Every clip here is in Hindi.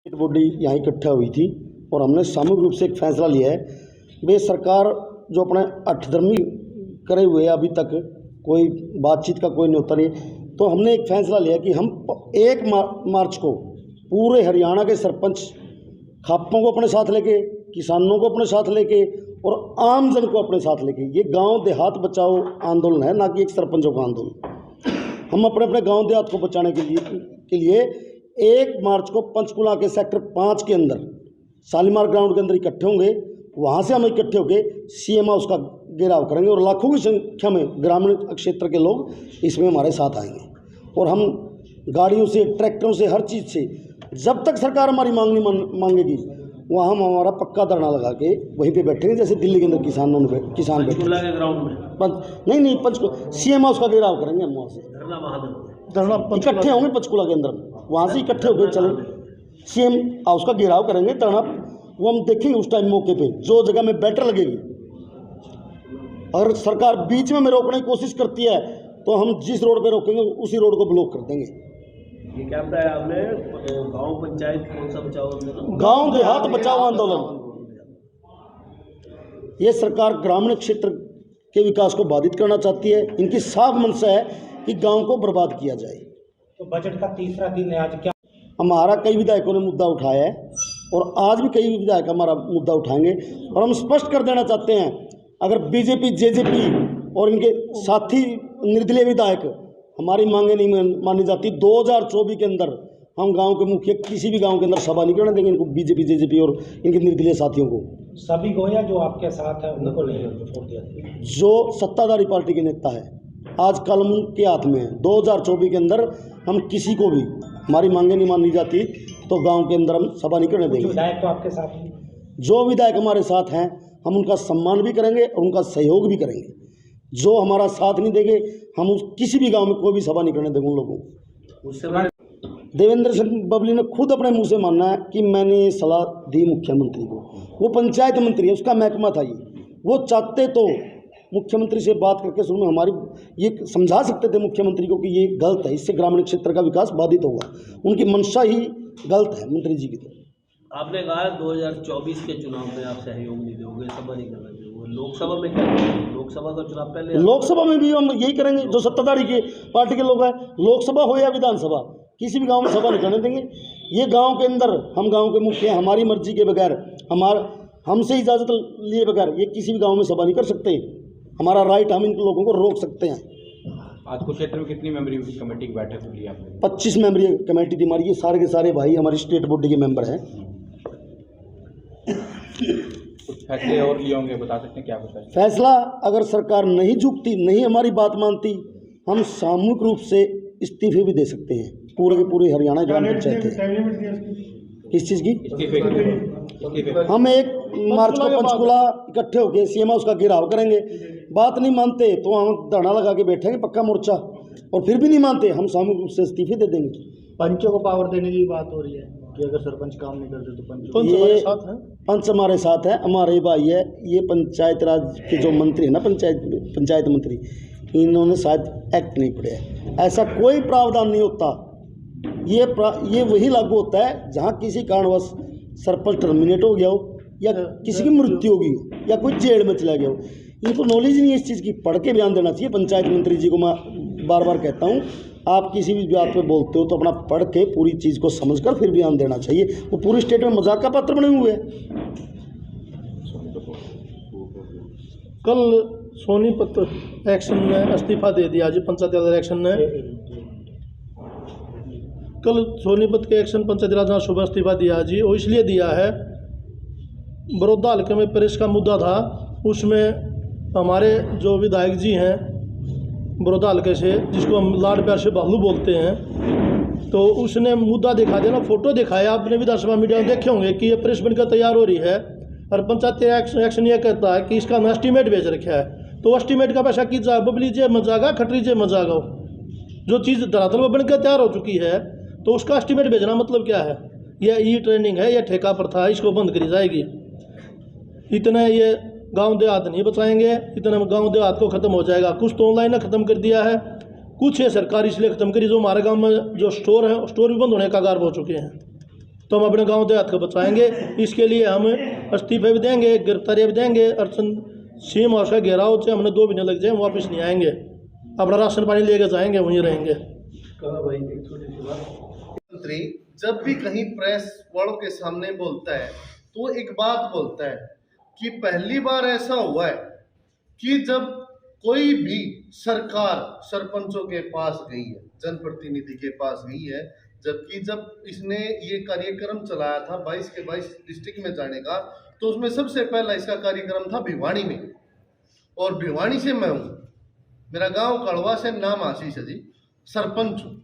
बॉडी यहाँ इकट्ठा हुई थी और हमने सामूहिक रूप से एक फैसला लिया है। वे सरकार जो अपने अठधर्मी करे हुए है, अभी तक कोई बातचीत का कोई न्योता नहीं, तो हमने एक फैसला लिया कि हम 1 मार्च को पूरे हरियाणा के सरपंच खापों को अपने साथ लेके, किसानों को अपने साथ लेके और आम जन को अपने साथ लेके, ये गांव देहात बचाओ आंदोलन है, ना कि एक सरपंचों का आंदोलन। हम अपने अपने गांव देहात को बचाने के लिए 1 मार्च को पंचकुला के सेक्टर 5 के अंदर शालीमार ग्राउंड के अंदर इकट्ठे होंगे। वहाँ से हम इकट्ठे होकर CM हाउस का घेराव करेंगे और लाखों की संख्या में ग्रामीण क्षेत्र के लोग इसमें हमारे साथ आएंगे। और हम गाड़ियों से, ट्रैक्टरों से, हर चीज़ से, जब तक सरकार हमारी मांग नहीं मांगेगी वहाँ हम हमारा पक्का धरना लगा के वहीं पे बैठेंगे, जैसे दिल्ली के अंदर किसान बैठे ग्राउंड में। नहीं पंचकुला CM हाउस का घेराव करेंगे हम। वहाँ से धरना इकट्ठे होंगे पंचकुला के अंदर, वहाँ से इकट्ठे होकर चलेंगे, CM हाउस का घेराव करेंगे, धरना वो हम देखेंगे उस टाइम मौके पे जो जगह में बेटर लगेगी। अगर सरकार बीच में रोकने की कोशिश करती है तो हम जिस रोड पे रोकेंगे उसी रोड को ब्लॉक कर देंगे। ये क्या बताया आपने, गांव पंचायत कौन सा बचाओ आंदोलन? गांव देहात बचाओ आंदोलन। ये सरकार ग्रामीण क्षेत्र के विकास को बाधित करना चाहती है। इनकी साफ मंशा है कि गांव को बर्बाद किया जाए। तो बजट का तीसरा दिन है आज, क्या हमारा कई विधायकों ने मुद्दा उठाया है और आज भी कई विधायक हमारा मुद्दा उठाएंगे। और हम स्पष्ट कर देना चाहते हैं, अगर बीजेपी, JJP और इनके साथी निर्दलीय विधायक हमारी मांगे नहीं मानी जाती, 2024 के अंदर हम गांव के मुखिया किसी भी गांव के अंदर सभा नहीं करने देंगे इनको, बीजेपी, JJP और इनके निर्दलीय साथियों को। सभी को या जो आपके साथ है उनको नहीं छोड़ दिया? जो सत्ताधारी पार्टी के नेता है आज कलम के हाथ में है। 2024 के अंदर हम किसी को भी हमारी मांगे नहीं मानी जाती तो गांव के अंदर हम सभा नहीं करने देंगे। विधायक तो आपके साथ हैं? जो विधायक हमारे साथ हैं हम उनका सम्मान भी करेंगे और उनका सहयोग भी करेंगे। जो हमारा साथ नहीं देंगे हम किसी भी गांव में कोई भी सभा नहीं करने देंगे उन लोगों को। उससे बाद देवेंद्र सिंह बबली ने खुद अपने मुंह से मानना है कि मैंने ये सलाह दी मुख्यमंत्री को। वो पंचायत मंत्री है, उसका महकमा था ये। वो चाहते तो मुख्यमंत्री से बात करके शुरू में हमारी ये समझा सकते थे मुख्यमंत्री को कि ये गलत है, इससे ग्रामीण क्षेत्र का विकास बाधित होगा। उनकी मंशा ही गलत है मंत्री जी की। तो आपने कहा 2024 के चुनाव में आप सहयोग नहीं दोगे, सभा नहीं करना दोगे। लोकसभा में क्या करेंगे? लोकसभा का चुनाव पहले, लोकसभा में भी हम यही करेंगे जो सत्ताधारी के पार्टी के लोग हैं। लोकसभा हो या विधानसभा, किसी भी गांव में सभा नहीं करने देंगे। ये गांव के अंदर हम गांव के मुखिया हमारी मर्जी के बगैर, हमसे इजाज़त लिए बगैर ये किसी भी गांव में सभा नहीं कर सकते। हमारा राइट, हम इन लोगों को रोक सकते हैं। आज कुछ क्षेत्र में कितनी मेंबरी कमेटी की बैठक हुई आपने? 25 मेंबरी कमेटी थी हमारी। ये सारे के सारे भाई हमारी स्टेट बॉडी के मेंबर हैं। कुछ फैसले और लिए होंगे, बता सकते हैं क्या कुछ फैसला? अगर सरकार नहीं झुकती, नहीं हमारी बात मानती, हम सामूहिक रूप से इस्तीफे भी दे सकते हैं। पूरे के पूरे हरियाणा ग्राम पंचायत है। किस चीज़ की? हम 1 मार्च को पंचकुला इकट्ठे होकर CM हाउस का घेराव करेंगे। बात नहीं मानते तो हम धरना लगा के बैठेंगे पक्का मोर्चा, और फिर भी नहीं मानते हम सामूहिक रूप से इस्तीफे दे देंगे। पंचों को पावर देने की बात हो रही है कि अगर सरपंच काम नहीं करते तो पंच हमारे साथ है, हमारे भाई है। ये पंचायत राज के जो मंत्री है ना, पंचायत मंत्री, इन्होंने शायद एक्ट नहीं पढ़े है। ऐसा कोई प्रावधान नहीं होता। ये वही लागू होता है जहाँ किसी कारणवश सरपंच टर्मिनेट हो गया हो या किसी की मृत्यु हो गई हो या कोई जेल में चला गया हो। इनको नॉलेज नहीं है इस चीज़ की, पढ़ के बयान देना चाहिए। पंचायत मंत्री जी को मैं बार बार कहता हूँ, आप किसी भी बात पे बोलते हो तो अपना पढ़ के पूरी चीज़ को समझकर फिर बयान देना चाहिए। वो पूरी स्टेट में मजाक का पात्र बने हुए हैं। कल सोनीपत एक्शन ने इस्तीफा दे दिया जी, पंचायत राज एक्शन ने। कल सोनीपत के एक्शन पंचायत राज ने सुबह इस्तीफा दिया जी। और इसलिए दिया है, बड़ौदा हल्के में प्रेस का मुद्दा था, उसमें हमारे जो विधायक जी हैं बड़ौदा हल्के से, जिसको हम लाड प्यार से बालू बोलते हैं, तो उसने मुद्दा दिखा दिया ना, फोटो दिखाया। आपने विधानसभा मीडिया में देखे होंगे कि ये प्रेस बनकर तैयार हो रही है और पंचायत एक्शन ये कहता है कि इसका एस्टीमेट भेज रखा है। तो एस्टीमेट का पैसा की जा बबली जे मजागा, खटरी जे मजागा, जो चीज़ धरातल में बनकर तैयार हो चुकी है तो उसका एस्टीमेट भेजना मतलब क्या है? यह ई ट्रेनिंग है, यह ठेका प्रथा है, इसको बंद करी जाएगी। इतने ये गांव देहात नहीं बचाएंगे, इतना गांव देहात को ख़त्म हो जाएगा। कुछ तो ऑनलाइन ने ख़त्म कर दिया है, कुछ है सरकार इसलिए ख़त्म करी, जो हमारे गांव में जो स्टोर है, स्टोर भी बंद होने का कगार हो चुके हैं। तो हम अपने गांव देहात को बचाएंगे। इसके लिए हम इस्तीफे भी देंगे, गिरफ्तारियाँ भी देंगे, अर्चन सीएम हाउस का घेराव से हमने 2 महीने लग जाए, वापस नहीं आएंगे, अपना राशन पानी लेके जाएंगे, वहीं रहेंगे। कहा भाई एक छोटी सी बात, मंत्री जब भी कहीं प्रेस वालों के सामने बोलता है तो एक बात बोलता है कि पहली बार ऐसा हुआ है कि जब कोई भी सरकार सरपंचों के पास गई है, जनप्रतिनिधि के पास गई है, जबकि जब इसने ये कार्यक्रम चलाया था 22 के 22 डिस्ट्रिक्ट में जाने का, तो उसमें सबसे पहला इसका कार्यक्रम था भिवानी में, और भिवानी से मैं हूँ, मेरा गांव कड़वा से, नाम आशीष है जी, सरपंच हूँ।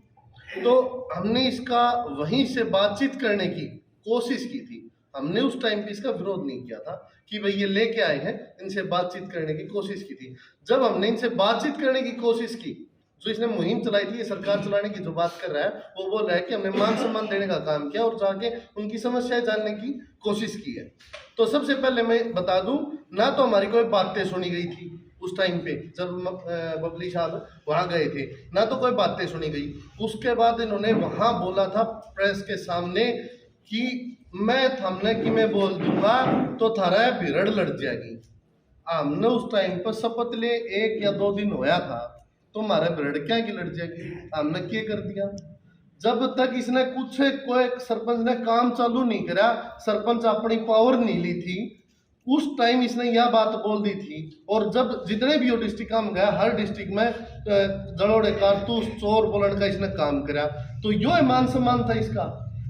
तो हमने इसका वहीं से बातचीत करने की कोशिश की थी। हमने उस टाइम पे इसका विरोध नहीं किया था कि भाई ये लेके आए हैं, इनसे बातचीत करने की कोशिश की थी। जब हमने इनसे बातचीत करने की कोशिश की, जो इसने मुहिम चलाई थी, ये सरकार चलाने की जो बात कर रहा है, वो बोल रहा है कि हमने मान सम्मान देने का काम किया और जाके उनकी समस्याएं जानने की कोशिश की है। तो सबसे पहले मैं बता दूं, ना तो हमारी कोई बातें सुनी गई थी उस टाइम पे जब बबली साहब वहाँ गए थे, ना तो कोई बातें सुनी गई। उसके बाद इन्होंने वहाँ बोला था प्रेस के सामने कि मैं थमने की मैं बोल दूंगा तो थारा भिड़ड़ लड़ जाएगी। हमने उस टाइम पर शपथ ले 1 या 2 दिन होया था, तो हमारे भिड़ड़ क्या की लड़ जाएगी, हमने क्या कर दिया। जब तक इसने कुछ कोई सरपंच ने काम चालू नहीं करा, सरपंच अपनी पावर नहीं ली थी, उस टाइम इसने यह बात बोल दी थी। और जब जितने भी वो डिस्ट्रिक्ट हम गया, हर डिस्ट्रिक्ट में जड़ोड़े कारतूस चोर बोलन का इसने काम करा। तो यो मान सम्मान था इसका।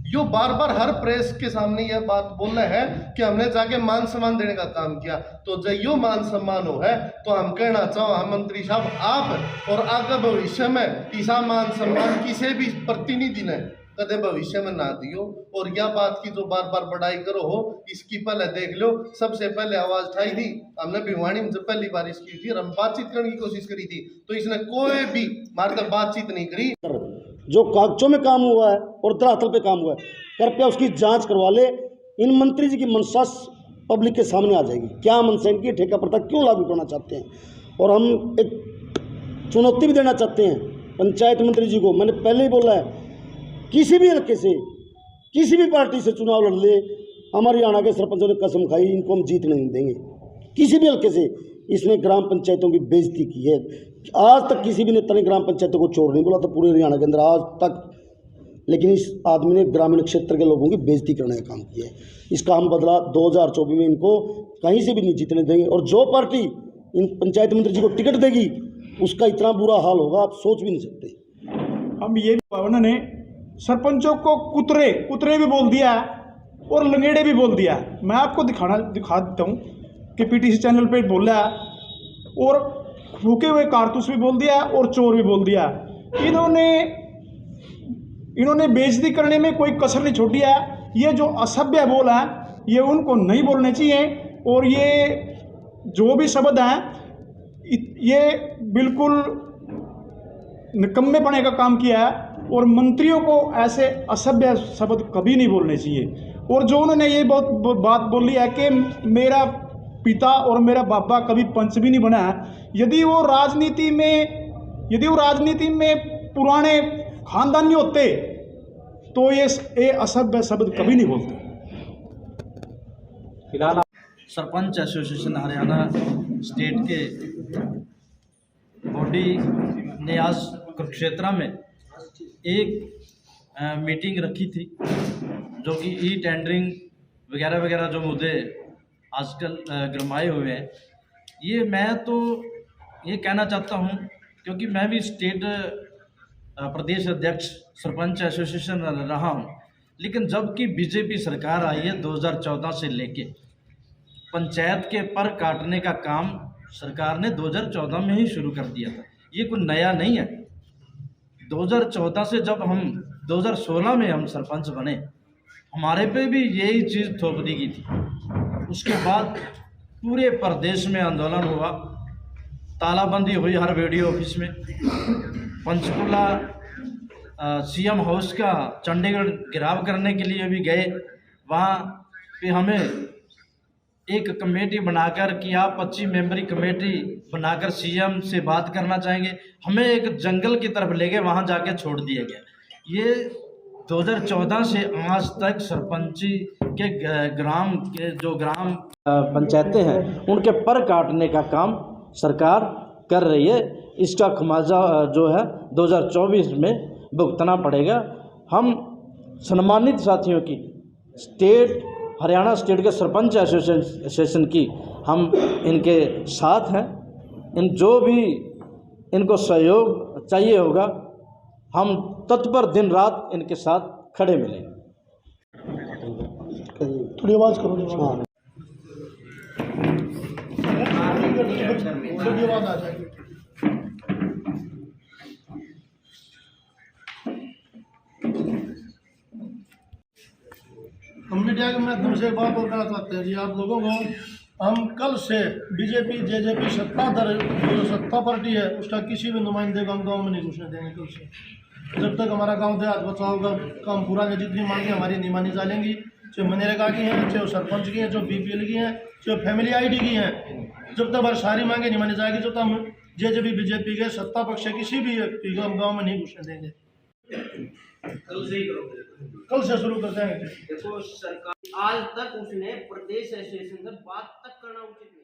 यो बार बार हर प्रेस के सामने यह बात बोल रहा है कि हमने जाके मान सम्मान देने का काम किया। तो जब यो मान सम्मान हो है तो हम कहना चाहो, हम मंत्री साहब आप और आगे भविष्य में ऐसा मान सम्मान किसी भी प्रतिनिधि ने कदे भविष्य में ना दियो। और यह बात की जो बार बार बढ़ाई करो हो, इसकी पहले देख लो। सबसे पहले आवाज उठाई थी हमने भिवानी में, जब पहली बार इसकी थी, हम बातचीत करने की कोशिश करी थी, तो इसने कोई भी हमारे तक बातचीत नहीं करी। जो कागजों में काम हुआ है और धरातल पे काम हुआ है, कृपया उसकी जांच करवा ले। इन मंत्री जी की मंशा पब्लिक के सामने आ जाएगी। क्या मनसा इनकी ठेका प्रथा क्यों लागू करना चाहते हैं, और हम एक चुनौती भी देना चाहते हैं पंचायत मंत्री जी को। मैंने पहले ही बोला है, किसी भी हल्के से किसी भी पार्टी से चुनाव लड़ ले, हमारे हरियाणा के सरपंचों ने कसम खाई, इनको हम जीत नहीं देंगे किसी भी हल्के से। इसने ग्राम पंचायतों की बेइज्जती की है। आज तक किसी भी नेता ने ग्राम पंचायतों को चोर नहीं बोला था पूरे हरियाणा के अंदर आज तक, लेकिन इस आदमी ने ग्रामीण क्षेत्र के लोगों की बेइज्जती करने का काम किया है। इसका हम बदला 2024 में इनको कहीं से भी नहीं जीतने देंगे। और जो पार्टी इन पंचायत मंत्री जी को टिकट देगी, उसका इतना बुरा हाल होगा आप सोच भी नहीं सकते। हम ये उन्होंने सरपंचों को कुतरे भी बोल दिया और लंगेड़े भी बोल दिया। मैं आपको दिखा देता हूँ कि पीटीसी चैनल पे बोल रहा है, और फूके हुए कारतूस भी बोल दिया और चोर भी बोल दिया। इन्होंने बेइज्जती करने में कोई कसर नहीं छोड़ी है। ये जो असभ्य बोल है ये उनको नहीं बोलने चाहिए, और ये जो भी शब्द हैं ये बिल्कुल निकम्मेपने का काम किया है, और मंत्रियों को ऐसे असभ्य शब्द कभी नहीं बोलने चाहिए। और जो उन्होंने ये बहुत बात बोली है कि मेरा पिता और मेरा बाबा कभी पंच भी नहीं बना है, यदि वो राजनीति में पुराने खानदानी होते तो ये असभ्य शब्द कभी नहीं बोलते। फिलहाल सरपंच एसोसिएशन हरियाणा स्टेट के बॉडी ने आज कुरुक्षेत्र में एक मीटिंग रखी थी, जो कि ई टेंडरिंग वगैरह वगैरह जो मुद्दे आजकल गरमाए हुए हैं, ये मैं तो ये कहना चाहता हूँ, क्योंकि मैं भी स्टेट प्रदेश अध्यक्ष सरपंच एसोसिएशन रहा हूँ, लेकिन जब की बीजेपी सरकार आई है 2014 से लेके पंचायत के पर काटने का काम सरकार ने 2014 में ही शुरू कर दिया था। ये कोई नया नहीं है। 2014 से जब हम 2016 में हम सरपंच बने, हमारे पे भी यही चीज़ थोप दी गई थी। उसके बाद पूरे प्रदेश में आंदोलन हुआ, तालाबंदी हुई हर वीडियो ऑफिस में। पंचकुला सीएम हाउस का चंडीगढ़ घेराव करने के लिए भी गए, वहाँ पे हमें एक कमेटी बनाकर कि आप 25 मेंबरी कमेटी बनाकर सीएम से बात करना चाहेंगे, हमें एक जंगल की तरफ ले गए, वहाँ जाके छोड़ दिया गया। ये 2014 से आज तक सरपंची के ग्राम के जो ग्राम पंचायतें हैं उनके पर काटने का काम सरकार कर रही है। इसका खमियाजा जो है 2024 में भुगतना पड़ेगा। हम सम्मानित साथियों की हरियाणा स्टेट के सरपंच एसोसिएशन की हम इनके साथ हैं। जो भी इनको सहयोग चाहिए होगा हम तत्पर दिन रात इनके साथ खड़े मिलेंगे। थोड़ी आवाज़ करो। हाँ, थोड़ी आवाज़ आ जाएगी। हम मीडिया के माध्यम से एक बात और कहना चाहते हैं जी आप लोगों को। हम कल से बीजेपी जेजेपी सत्ताधार जो सत्ता पार्टी है उसका किसी भी नुमाइंदे को हम गाँव में नहीं घुसने देंगे। कल से जब तक हमारा गांव देहात बचाव का काम पूरा नहीं, जितनी मांगे हमारी नहीं मानी जाएंगी, चाहे मनरेगा की हैं, चाहे सरपंच की हैं, चाहे BPL की हैं, चाहे फैमिली ID की हैं, जब तक हमारी सारी मांगे नहीं मानी जाएगी जब तक हम जेजेपी बीजेपी के सत्ता पक्ष से किसी भी व्यक्ति को हम गाँव में नहीं घुसने देंगे। कल से शुरू कर देंगे। देखो सरकार आज तक उसने प्रदेश एसोसिएशन से बात तक करना उचित नहीं।